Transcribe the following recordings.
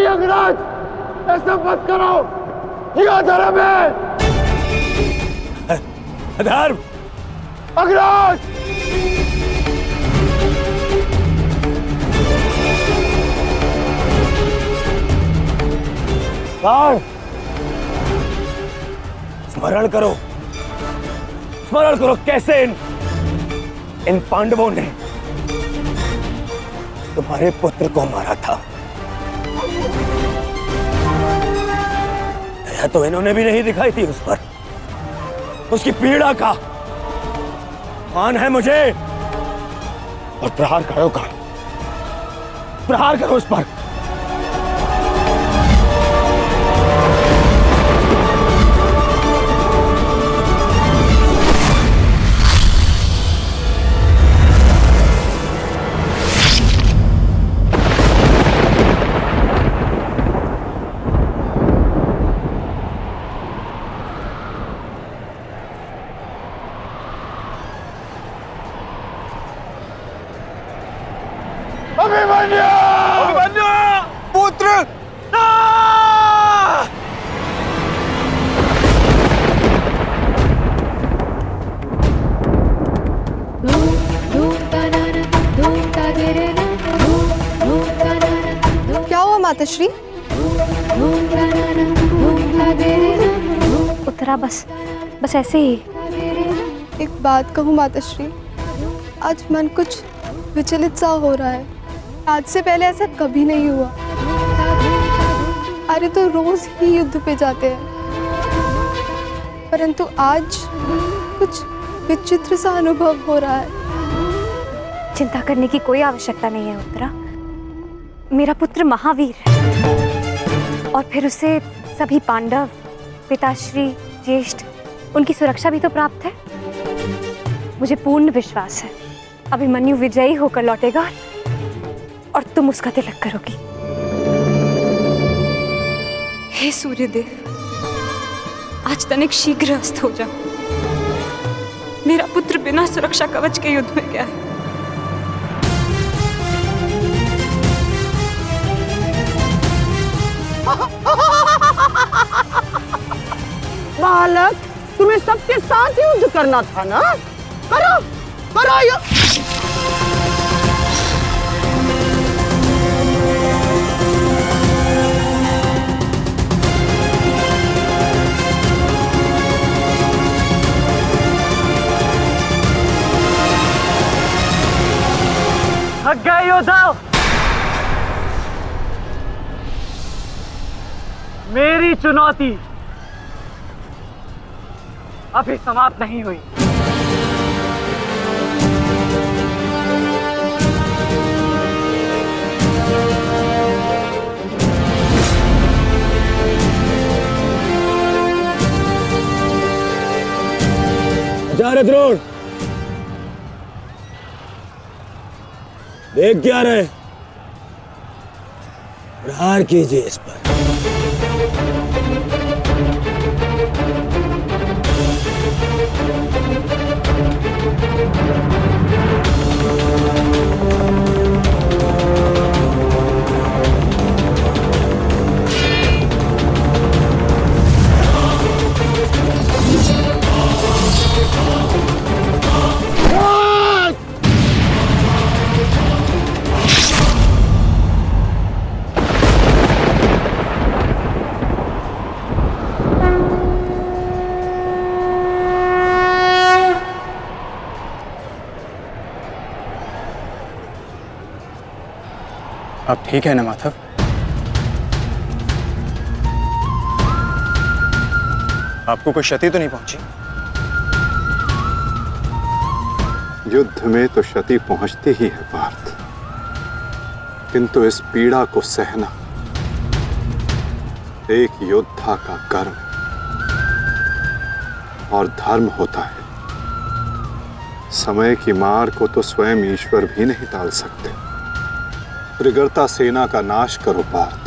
नहीं अग्रज, ऐसा मत करो, यह धर्म है। अधर्म? अग्रज! स्मरण करो, स्मरण करो कैसे इन पांडवों ने तुम्हारे पुत्र को मारा था। दया तो इन्होंने भी नहीं दिखाई थी उस पर। उसकी पीड़ा का मान है मुझे। और प्रहार करो प्रहार करो उस पर। अभिमन्यु! पुत्र! क्या हुआ माताश्री? उत्तरा बस ऐसे ही। एक बात कहूँ माताश्री, आज मन कुछ विचलित सा हो रहा है। आज से पहले ऐसा कभी नहीं हुआ। अरे तो रोज ही युद्ध पे जाते हैं, परंतु आज कुछ विचित्र सा अनुभव हो रहा है। चिंता करने की कोई आवश्यकता नहीं है उत्तरा। मेरा पुत्र महावीर है और फिर उसे सभी पांडव, पिताश्री, ज्येष्ठ, उनकी सुरक्षा भी तो प्राप्त है। मुझे पूर्ण विश्वास है अभिमन्यु विजयी होकर लौटेगा और तुम उसका तिलक करोगी। हे सूर्यदेव, आज तनिक शीघ्र अस्त हो जाओ। मेरा पुत्र बिना सुरक्षा कवच के युद्ध में गया है। बालक, तुम्हें सबके साथ युद्ध करना था ना? करो करो युद्ध। थक गए योद्धाओ? मेरी चुनौती अभी समाप्त नहीं हुई। आचार्य द्रोण, देख क्या रहे? प्रहार कीजिए इस पर। अब ठीक है ना माधव? आपको कोई क्षति तो नहीं पहुंची? युद्ध में तो क्षति पहुंचती ही है पार्थ, किंतु इस पीड़ा को सहना एक योद्धा का कर्म और धर्म होता है। समय की मार को तो स्वयं ईश्वर भी नहीं टाल सकते। त्रिगर्ता सेना का नाश करो पार्थ।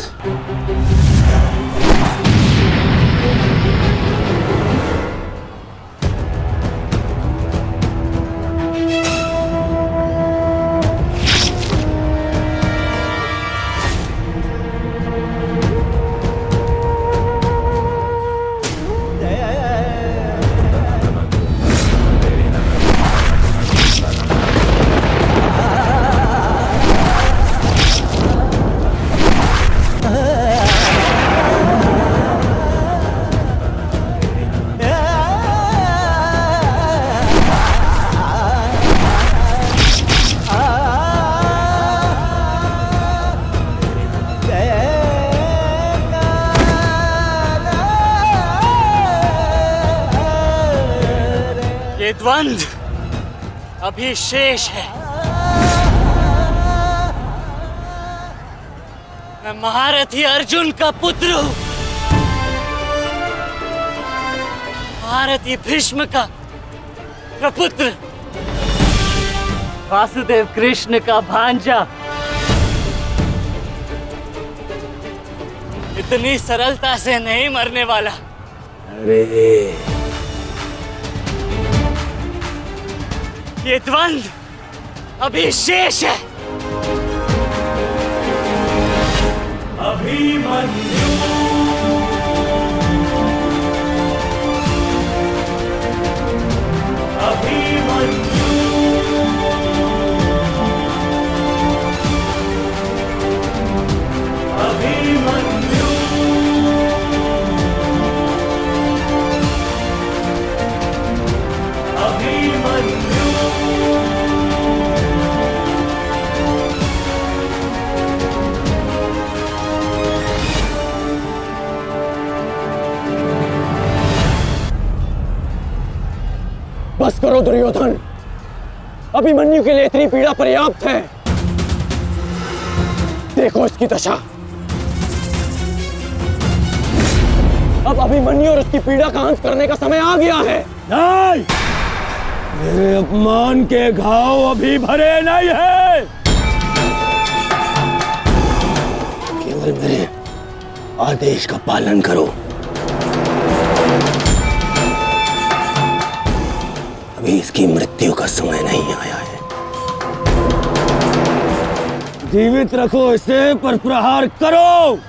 ये द्वंद्व अभी शेष है। मैं महारथी अर्जुन का पुत्र हूं, महारथी भीष्म का प्रपुत्र, वासुदेव कृष्ण का भांजा। इतनी सरलता से नहीं मरने वाला। अरे ये द्वंद्व अभी शेष है। अभिमन्यु अभिमन्यु अभिमन्यु अभिमन्यु बस करो दुर्योधन, अभिमन्यु के लिए इतनी पीड़ा पर्याप्त है। देखो इसकी दशा। अब अभिमन्यु और उसकी पीड़ा का अंत करने का समय आ गया है। नहीं, मेरे अपमान के घाव अभी भरे नहीं है। केवल मेरे आदेश का पालन करो। अभी इसकी मृत्यु का समय नहीं आया है। जीवित रखो इसे, पर प्रहार करो।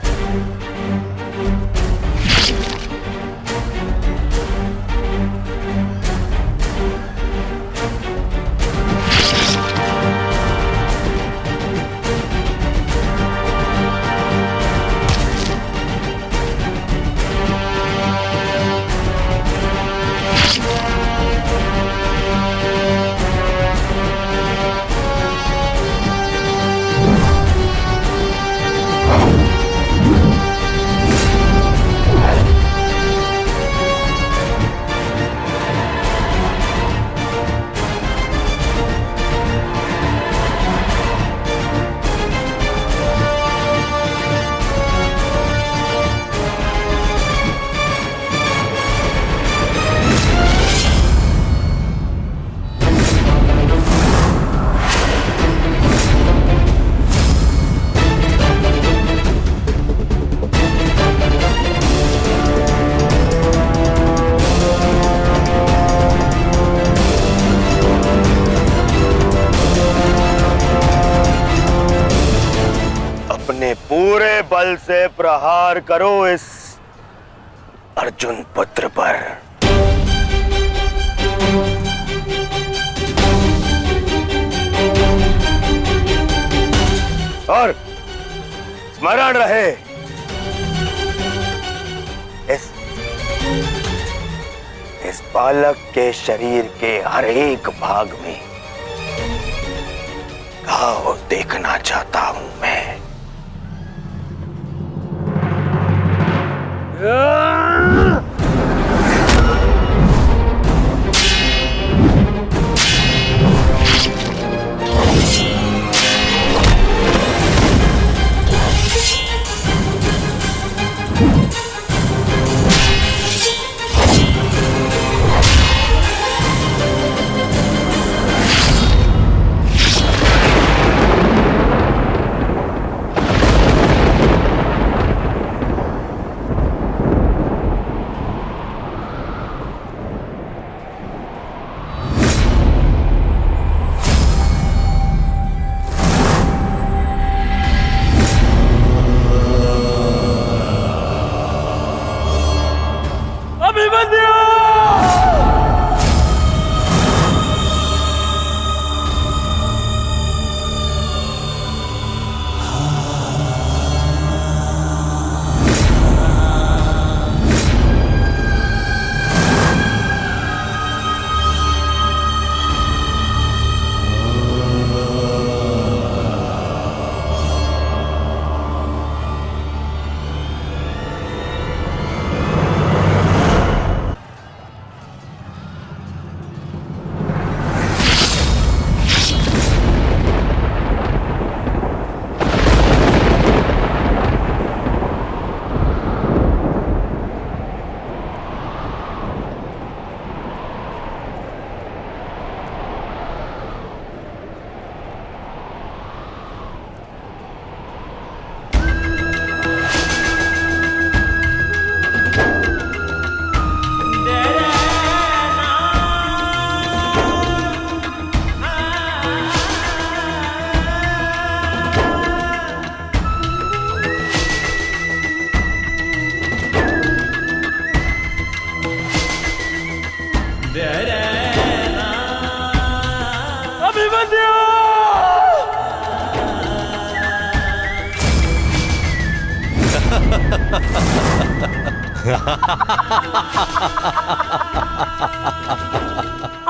पूरे बल से प्रहार करो इस अर्जुन पुत्र पर। और स्मरण रहे, इस बालक के शरीर के हर एक भाग में घाव देखना चाहता हूं मैं।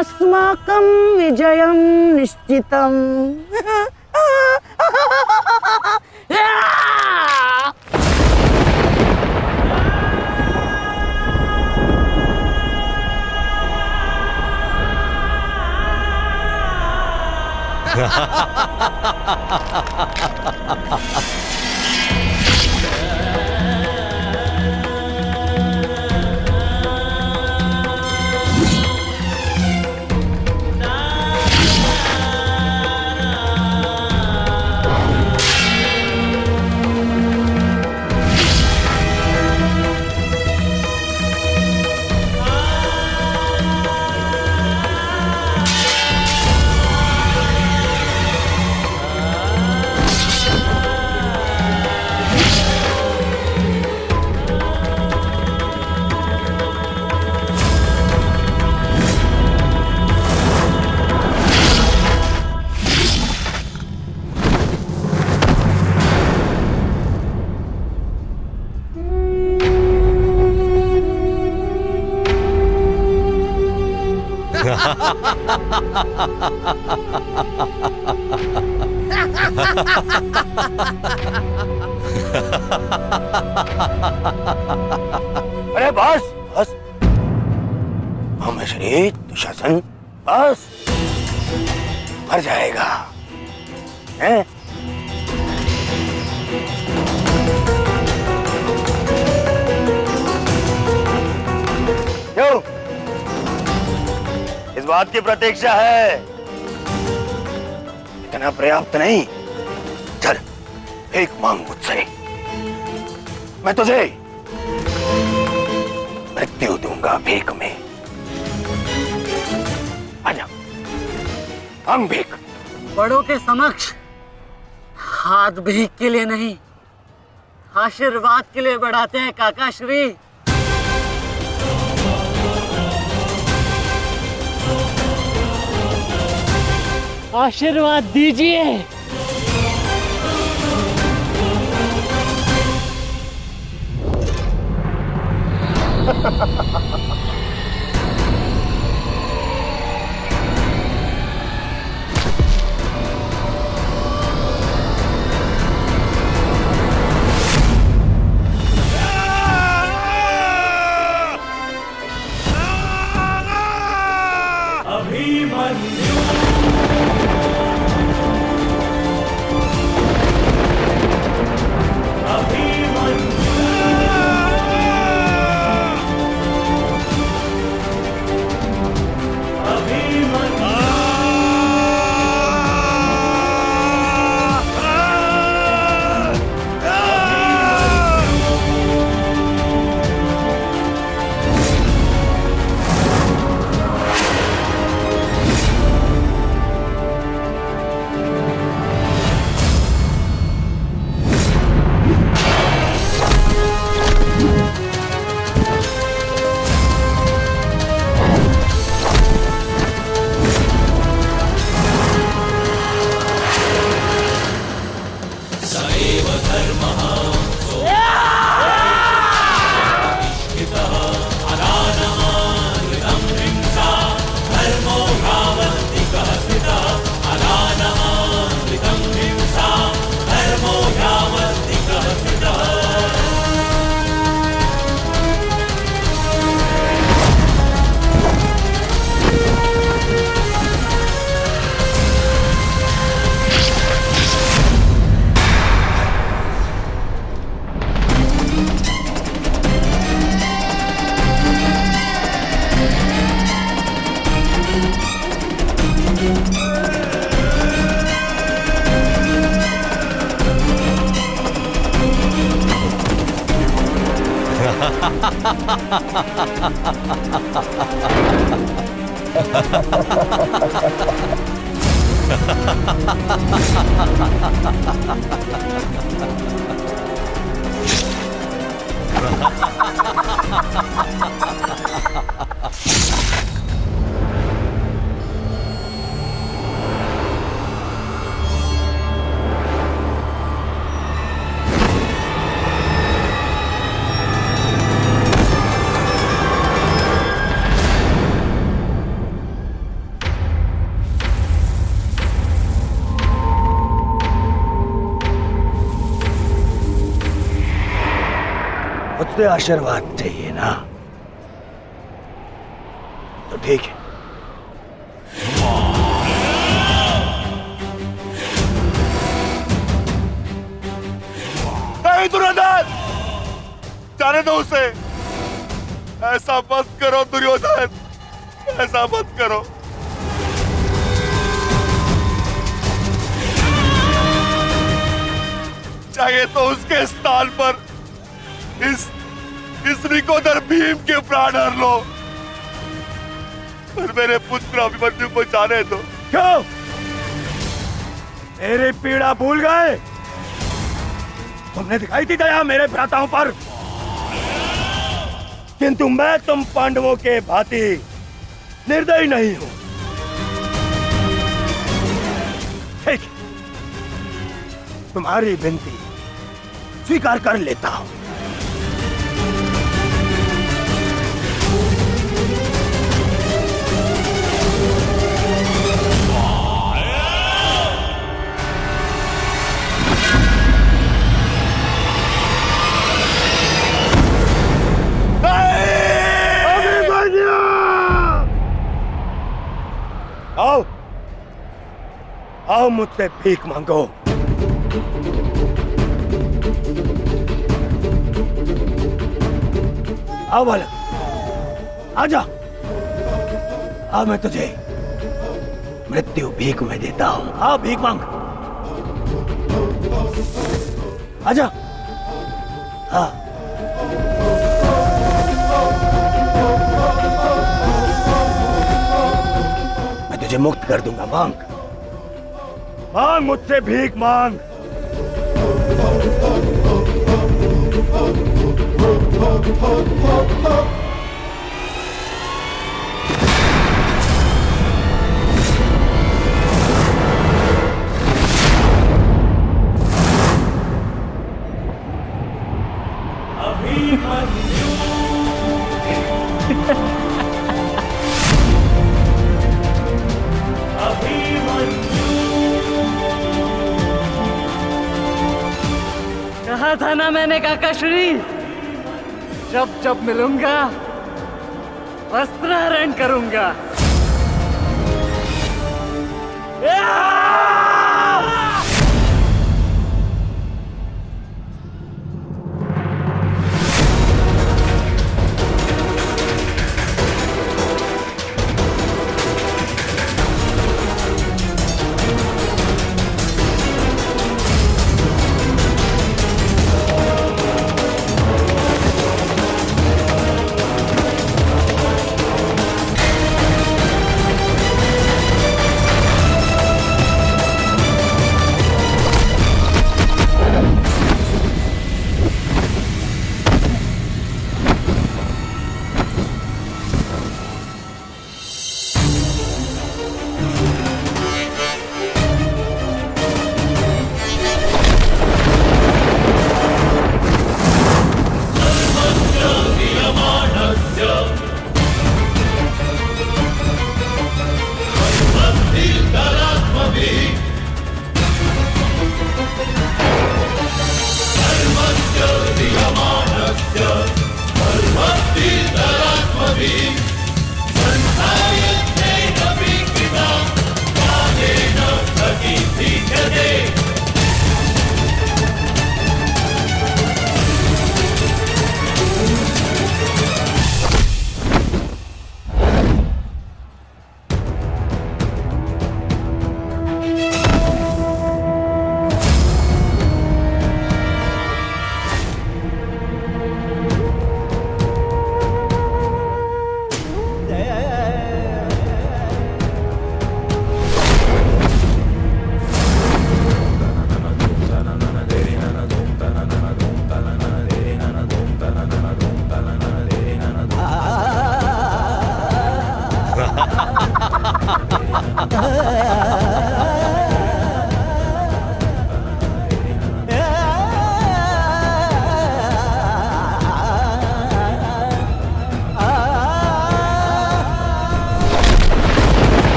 अस्माकं विजयं निश्चितम्। अरे बस बस, श्री दुशासन बस, मर जाएगा हैं? क्यों? इस बात की प्रतीक्षा है? इतना पर्याप्त नहीं? चल एक मांग मुझसे, मैं तुझे मृत्यु दूंगा भीख में। आजा, मांग भीख। बड़ों के समक्ष हाथ भीख के लिए नहीं, आशीर्वाद के लिए बढ़ाते हैं काका श्री। आशीर्वाद दीजिए। मुझसे आशीर्वाद चाहिए ना, तो ठीक है। नहीं दुर्योधन, जाने दो उसे। ऐसा मत करो दुर्योधन, ऐसा मत करो। चाहिए तो उसके स्थान पर इस निकोदर भीम के प्राण हर लो, पर मेरे पुत्र अभिमन्यु को जाने दो। क्यों? मेरी पीड़ा भूल गए? तुमने दिखाई थी दया मेरे भ्राताओं पर, किंतु मैं तुम पांडवों के भांति निर्दयी नहीं हूं। ठीक, तुम्हारी विनती स्वीकार कर लेता हूं। आओ, आओ मुझसे भीख मांगो। आओ बालक, आजा। आ मैं तुझे मृत्यु भीख में देता हूं। आ भीख मांग, आजा। हाँ, तुझे मुक्त कर दूंगा। मांग, मांग मुझसे भीख मांग। कहा था ना मैंने काकाश्री, जब जब मिलूंगा वस्त्रहरण करूंगा।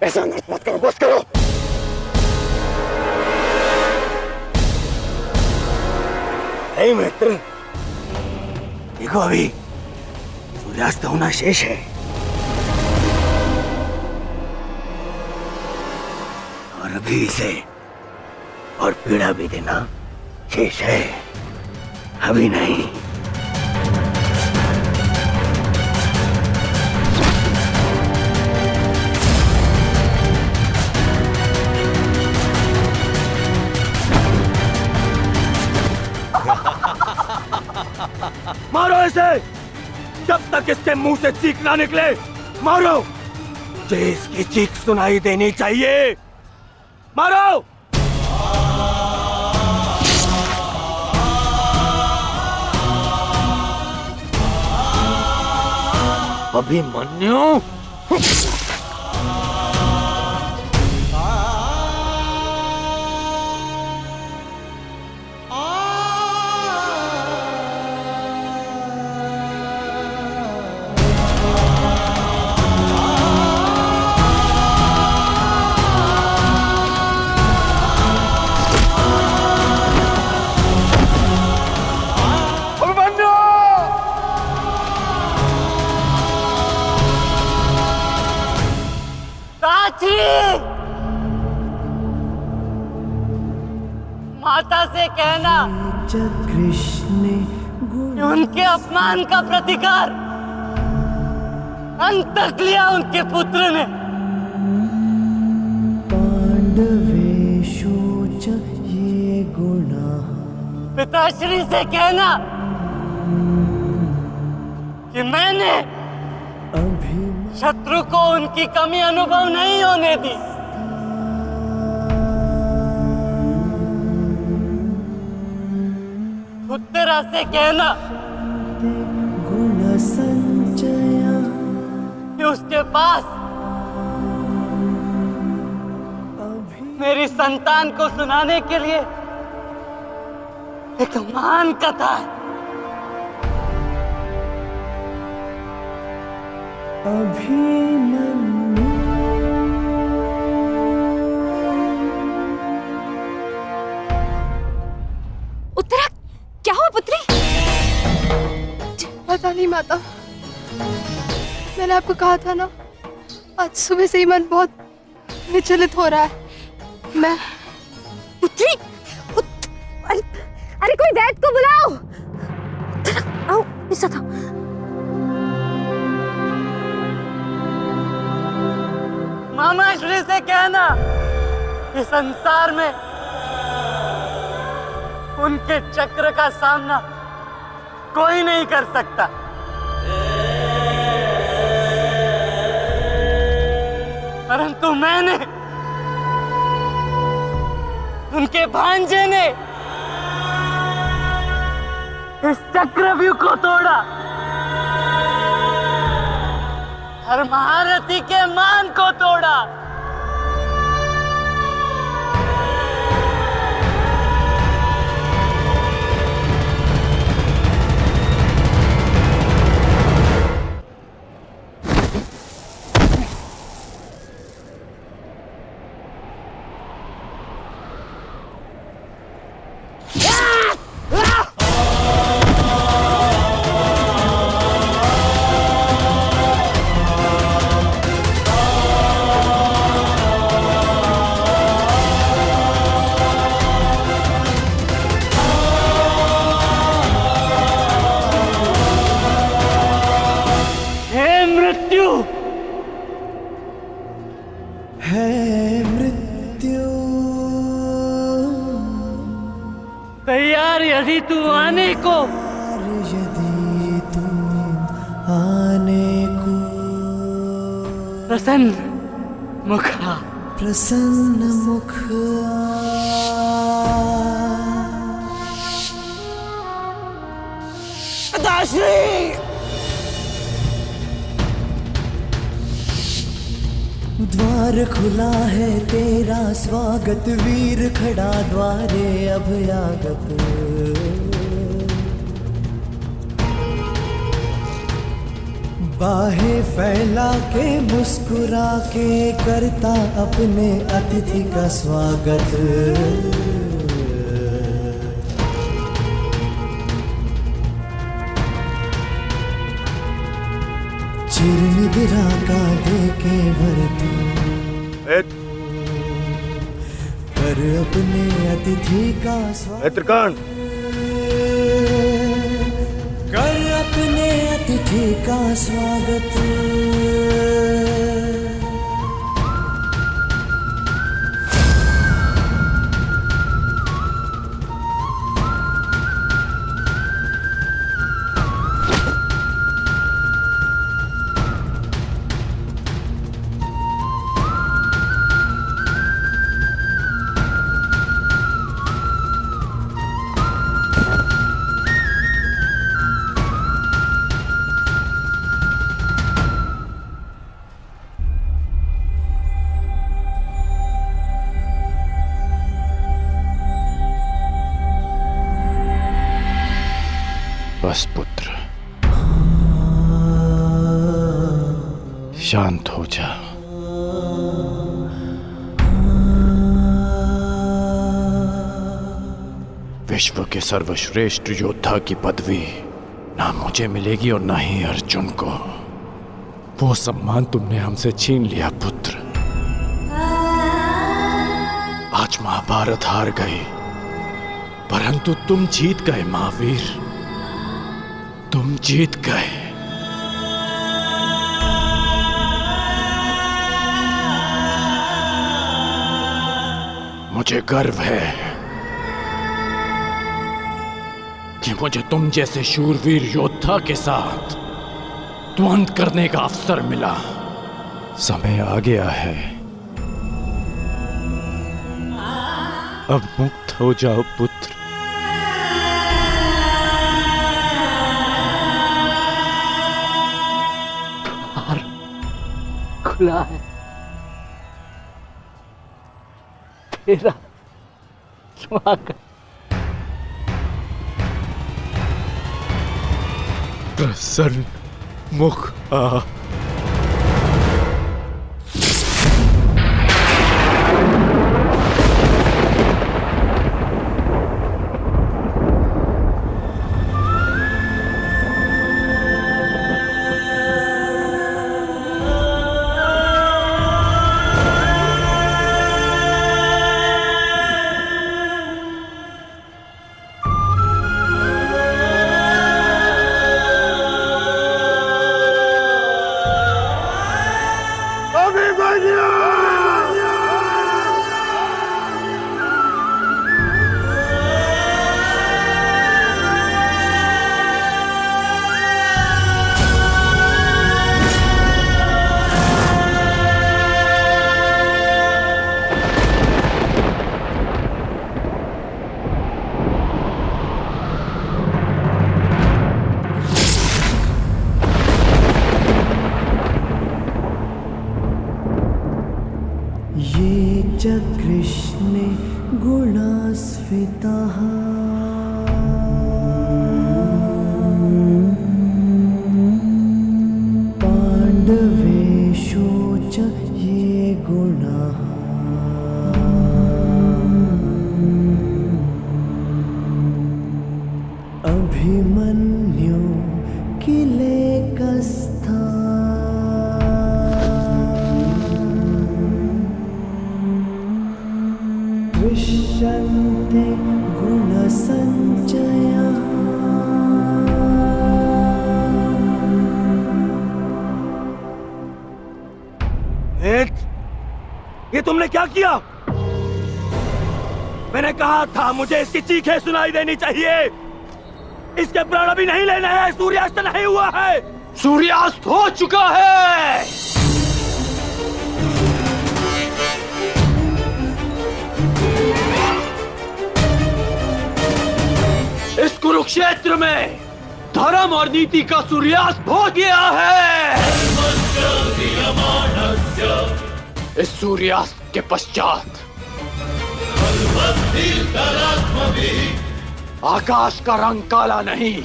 ऐसा नृत्य मत करो, बस करो। नहीं मित्र, देखो अभी सूर्यास्त होना शेष है और अभी इसे और पीड़ा भी देना शेष है, अभी नहीं। मारो इसे जब तक इसके मुंह से चीख ना निकले, मारो। मुझे इसकी चीख सुनाई देनी चाहिए, मारो। अभिमन्यु, माता से कहना कि उनके अपमान का प्रतिकार अंत तक लिया उनके पुत्र ने। पिताश्री से कहना कि मैंने शत्रु को उनकी कमी अनुभव नहीं होने दी। उत्तरा से कहना कि उसके पास मेरी संतान को सुनाने के लिए एक महान कथा है। उत्तरा, क्या हुआ पुत्री? पता नहीं माता, मैंने आपको कहा था ना, आज सुबह से ही मन बहुत विचलित हो रहा है। मैं पुत्री, अरे कोई वैद्य को बुलाओ। आओ, ऐसा था। मामा श्री से कहना कि संसार में उनके चक्र का सामना कोई नहीं कर सकता। परंतु मैंने, उनके भांजे ने इस चक्रव्यूह को तोड़ा और महारथी के मान को तोड़ा। तैयार यदि तू आने को, प्रसन्न मुख पिताश्री, द्वार खुला है तेरा स्वागत, वीर खड़ा द्वारे अभयागत। बाहें फैला के मुस्कुरा के करता अपने अतिथि का स्वागत। चिरनिद्रा का देके भरती कर अपने अतिथि का स्वागत। कर अपने अतिथि का स्वागत। बस पुत्र, शांत हो जा। विश्व के सर्वश्रेष्ठ योद्धा की पदवी ना मुझे मिलेगी और ना ही अर्जुन को। वो सम्मान तुमने हमसे छीन लिया पुत्र। आज महाभारत हार गई, परंतु तुम जीत गए महावीर, तुम जीत गए। मुझे गर्व है कि मुझे तुम जैसे शूरवीर योद्धा के साथ द्वंद्व करने का अवसर मिला। समय आ गया है, अब मुक्त हो जाओ पुत्र। खुला है तेरा स्वागत। प्रसन्न मुख आ। कृष्णे गुणास्फितः पाण्डवेषु च ये गुणाः अभिमन्यु किलेकस्था दृश्यन्ते गुणसञ्चयः। ये तुमने क्या किया? मैंने कहा था मुझे इसकी चीखें सुनाई देनी चाहिए। इसके प्राण अभी नहीं लेना है, सूर्यास्त नहीं हुआ है। सूर्यास्त हो चुका है। इस कुरुक्षेत्र में धर्म और नीति का सूर्यास्त हो गया है। इस सूर्यास्त के पश्चात आकाश का रंग काला नहीं,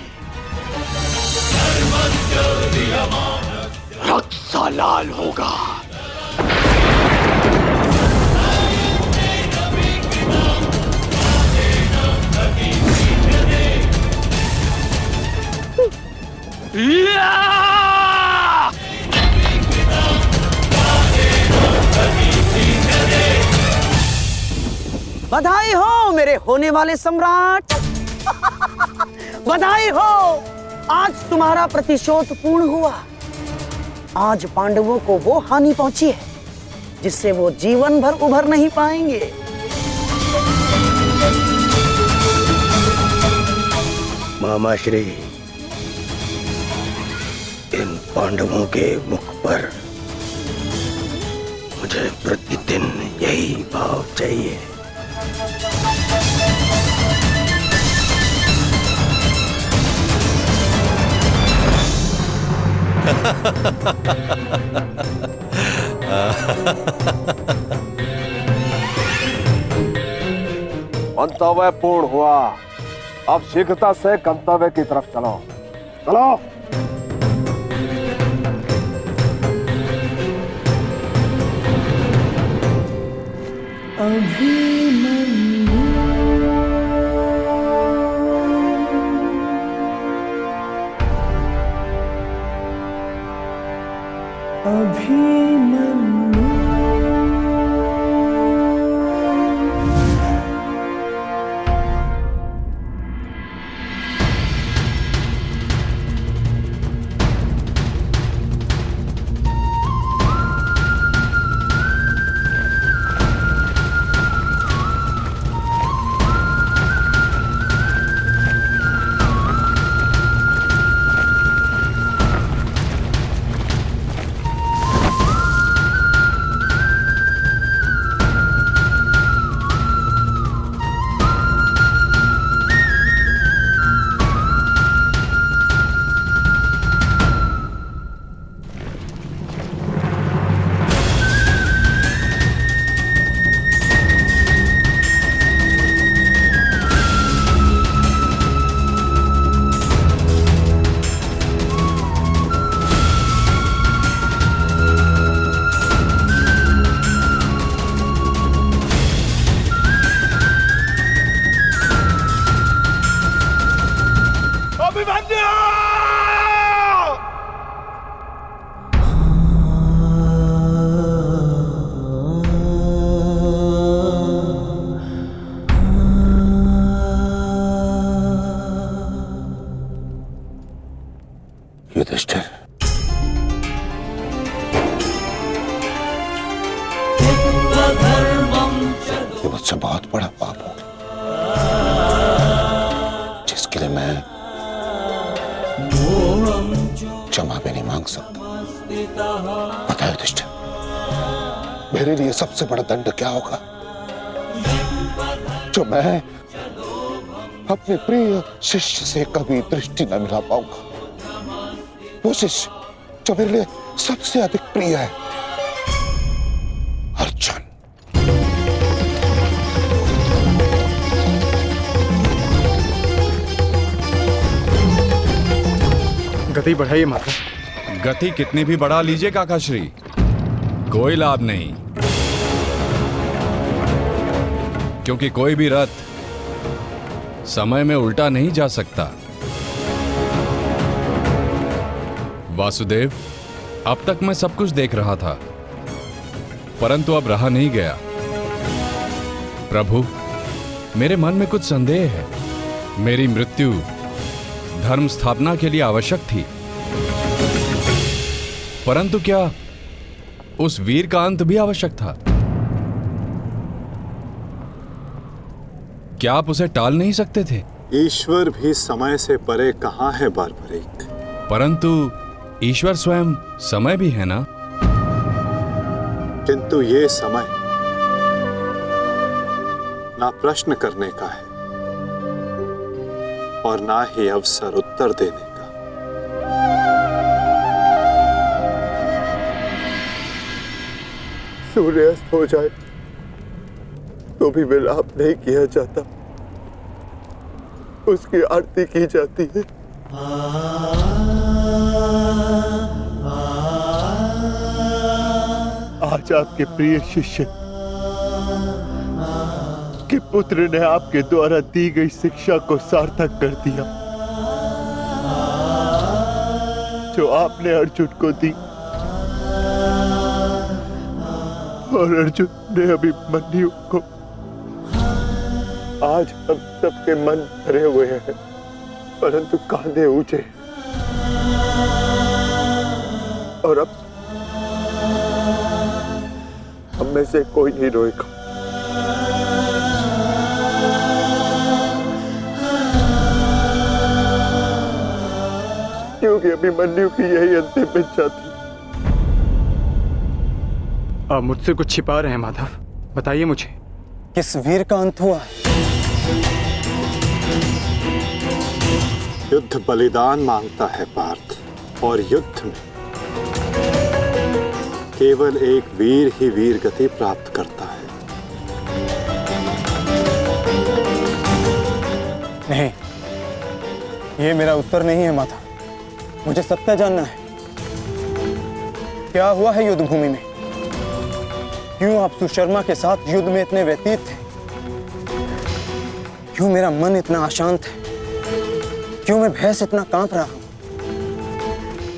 रक्त सा लाल होगा। बधाई हो मेरे होने वाले सम्राट। बधाई हो, आज तुम्हारा प्रतिशोध पूर्ण हुआ। आज पांडवों को वो हानि पहुंची है जिससे वो जीवन भर उभर नहीं पाएंगे। मामाश्री, इन पांडवों के मुख पर मुझे प्रतिदिन यही भाव चाहिए। मंतव्य पूर्ण हुआ। अब शीघ्रता से गंतव्य की तरफ चलो। चलो। युधिष्ठिर, ये मुझसे बहुत बड़ा पाप हो गया, जिसके लिए मैं क्षमा भी नहीं मांग सकता। पता है युधिष्ठिर, मेरे लिए सबसे बड़ा दंड क्या होगा? जो मैं अपने प्रिय शिष्य से कभी दृष्टि न मिला पाऊंगा। वो शिष्य जो मेरे लिए सबसे अधिक प्रिय है, अर्जुन। गति बढ़ाइए माता। गति कितनी भी बढ़ा लीजिए काकाश्री, कोई लाभ नहीं, क्योंकि कोई भी रथ समय में उल्टा नहीं जा सकता। वासुदेव, अब तक मैं सब कुछ देख रहा था, परंतु अब रहा नहीं गया। प्रभु, मेरे मन में कुछ संदेह है। मेरी मृत्यु धर्म स्थापना के लिए आवश्यक थी, परंतु क्या उस वीर का अंत भी आवश्यक था? क्या आप उसे टाल नहीं सकते थे? ईश्वर भी समय से परे कहाँ है बारबरीक? परंतु ईश्वर स्वयं समय भी है ना? किंतु ये समय ना प्रश्न करने का है और ना ही अवसर उत्तर देने का। सूर्यास्त हो जाए तो भी विलाप नहीं किया जाता, उसकी आरती की जाती है। आज आपके प्रिय शिष्य के पुत्र ने आपके द्वारा दी गई शिक्षा को सार्थक कर दिया, जो आपने अर्जुन को दी, और अर्जुन ने अभिमन्यु को। आज हम सबके मन भरे हुए हैं, परंतु कांधे ऊंचे, और अब हम में से कोई नहीं रोएगा। क्योंकि अभिमन्यु की यही अंतिम इच्छा थी। आप मुझसे कुछ छिपा रहे हैं माधव, बताइए मुझे। किस वीर का अंत हुआ? युद्ध बलिदान मांगता है पार्थ, और युद्ध में केवल एक वीर ही वीर गति प्राप्त करता है। नहीं, ये मेरा उत्तर नहीं है माता। मुझे सत्य जानना है। क्या हुआ है युद्ध भूमि में? क्यों आप सुशर्मा के साथ युद्ध में इतने व्यतीत थे? क्यों मेरा मन इतना अशांत है? क्यों मैं भय से इतना कांप रहा हूं?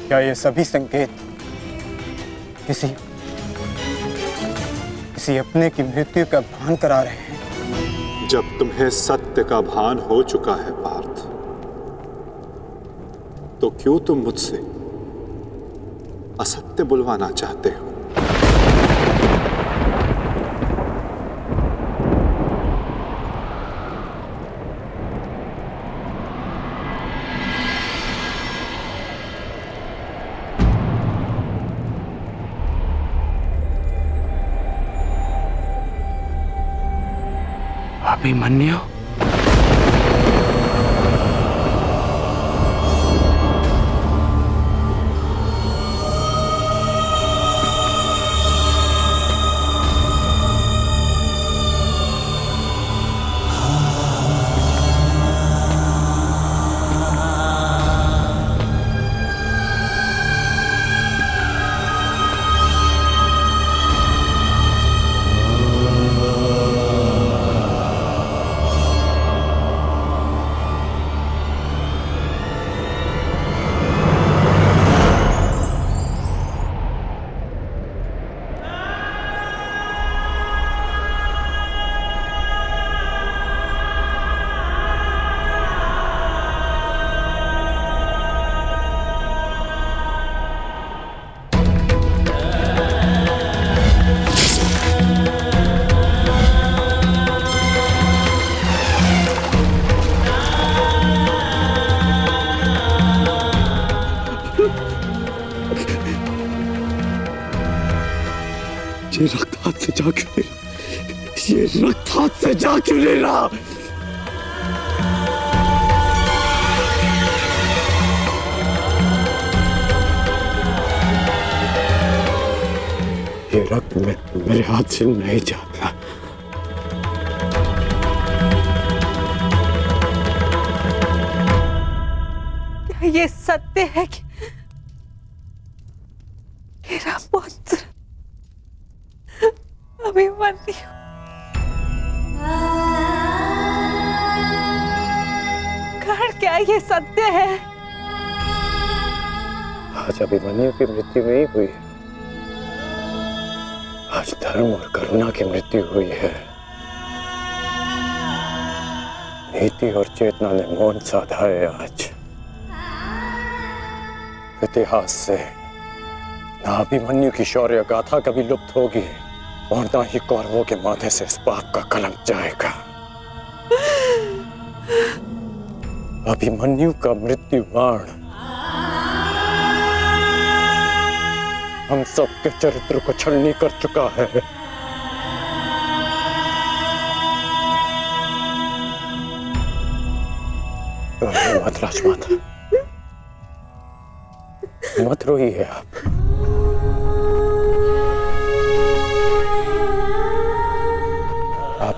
क्या ये सभी संकेत किसी अपने की मृत्यु का भान करा रहे हैं? जब तुम्हें सत्य का भान हो चुका है पार्थ, तो क्यों तुम मुझसे असत्य बुलवाना चाहते हो? अभिमन्यु? ये रक्त हाथ से जा क्यों नहीं रहा? ये रक्त हाथ से जा क्यों नहीं रहा? ये रक्त मेरे हाथ से नहीं जाता। ये सत्य है कि मेरा पुत्र अभिमन्यु क्या ये सत्य है? आज अभिमन्यु की मृत्यु नहीं हुई है, आज धर्म और करुणा की मृत्यु हुई है। नीति और चेतना ने मौन साधा है। आज इतिहास से ना अभिमन्यु की शौर्य गाथा कभी लुप्त होगी और ना ही कौरवों के माथे से इस पाप का कलंक जाएगा। अभिमन्यु का मृत्यु बाण हम सबके चरित्र को छलनी कर चुका है। मत राजमाता, मत रोइए आप।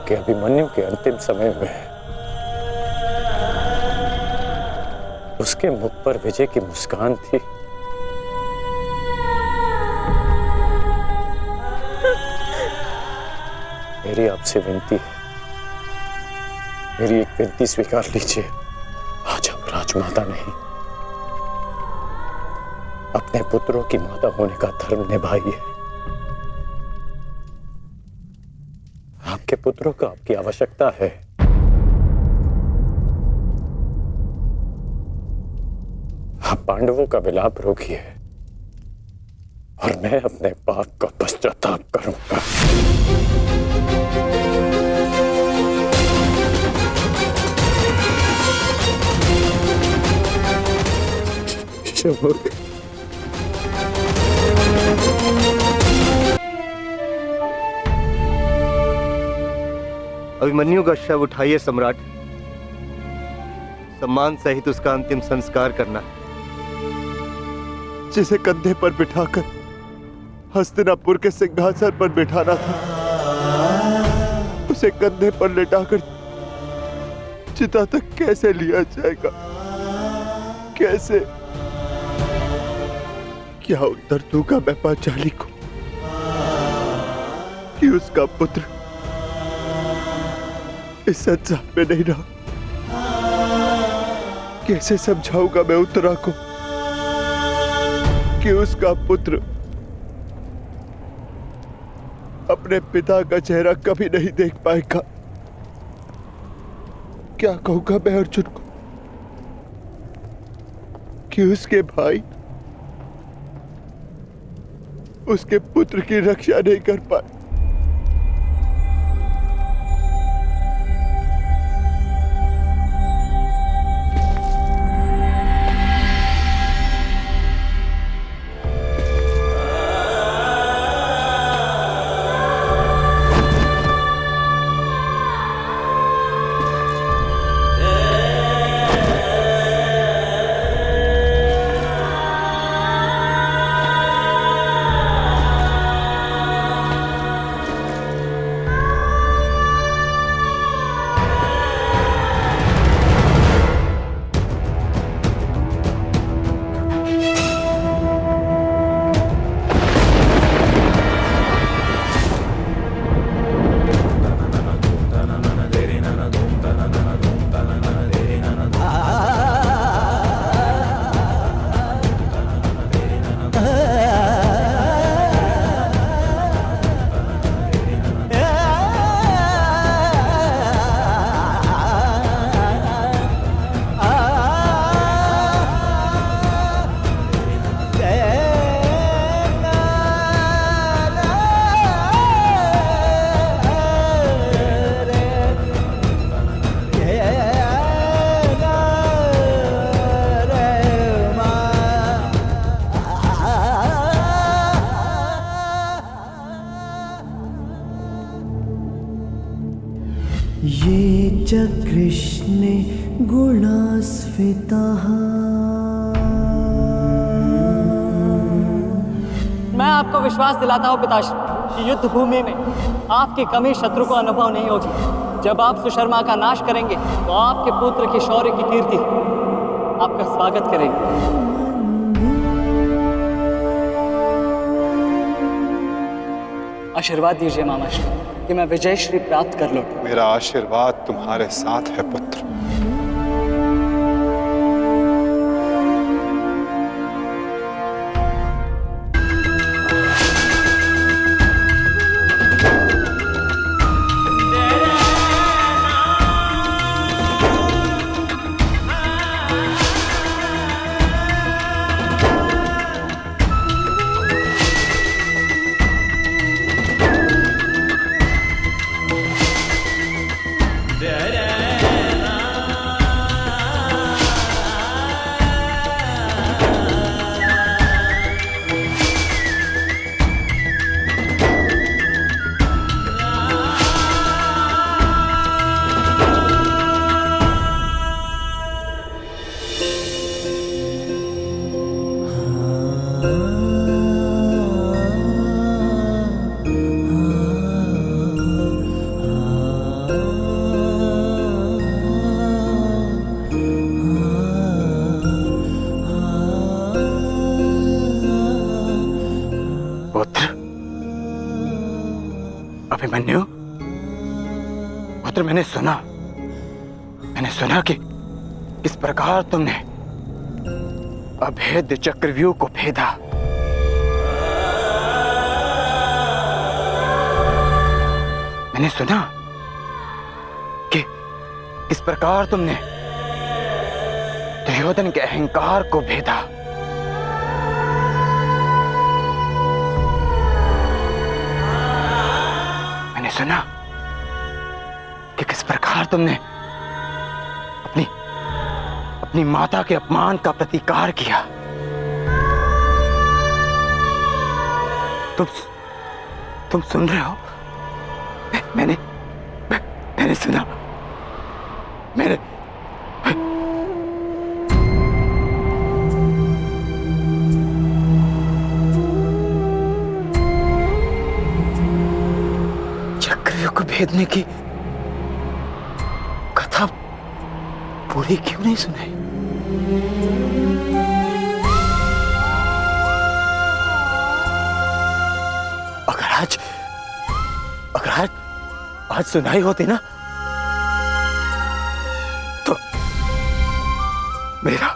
कि अभिमन्यु के अंतिम समय में उसके मुख पर विजय की मुस्कान थी। मेरी आपसे विनती है, मेरी एक विनती स्वीकार लीजिए। आज आप राजमाता नहीं, अपने पुत्रों की माता होने का धर्म निभाइए। आपके पुत्रों को आपकी आवश्यकता है। आप पांडवों का विलाप रोकिए और मैं अपने पाप का पश्चाताप करूंगा। अभिमन्यु का शव उठाइए सम्राट, सम्मान सहित उसका अंतिम संस्कार करना है। जिसे कंधे पर बिठाकर हस्तिनापुर के सिंहासन पर बिठाना था, उसे कंधे पर लेटाकर चिता तक कैसे लिया जाएगा? कैसे? क्या उत्तर दूंगा मैं पांचाली को कि उसका पुत्र इस संसार में नहीं रहा? कैसे समझाऊंगा मैं उत्तरा को कि उसका पुत्र अपने पिता का चेहरा कभी नहीं देख पाएगा? क्या कहूंगा मैं अर्जुन को कि उसके भाई उसके पुत्र की रक्षा नहीं कर पाए? ये च कृष्णे गुणास्फितः। मैं आपको विश्वास दिलाता हूँ पिताश्री कि युद्ध भूमि में आपकी कमी शत्रु को अनुभव नहीं होगी। जब आप सुशर्मा का नाश करेंगे तो आपके पुत्र की शौर्य की कीर्ति आपका स्वागत करेगी। आशीर्वाद दीजिए मामाश्री कि मैं विजयश्री प्राप्त कर लूं। मेरा आशीर्वाद तुम्हारे साथ है पुत्र। अभिमन्यु, पुत्र, मैंने सुना कि किस प्रकार तुमने अभेद्य चक्रव्यूह को भेदा। मैंने सुना कि किस प्रकार तुमने दुर्योधन के अहंकार को भेदा। मैंने सुना कि किस प्रकार तुमने अपनी माता के अपमान का प्रतिकार किया। तुम सुन रहे हो? मैंने सुना। मैंने चक्रव्यूह को भेदने की कथा पूरी क्यों नहीं सुनाई? अगर आज सुनाई होती ना, तो मेरा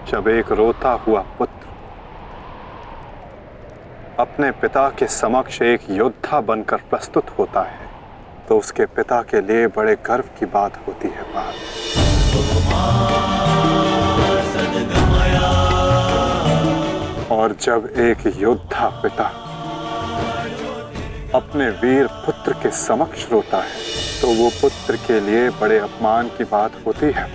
जब एक रोता हुआ पुत्र अपने पिता के समक्ष एक योद्धा बनकर प्रस्तुत होता है, तो उसके पिता के लिए बड़े गर्व की बात होती है। और जब एक योद्धा पिता अपने वीर पुत्र के समक्ष रोता है, तो वो पुत्र के लिए बड़े अपमान की बात होती है।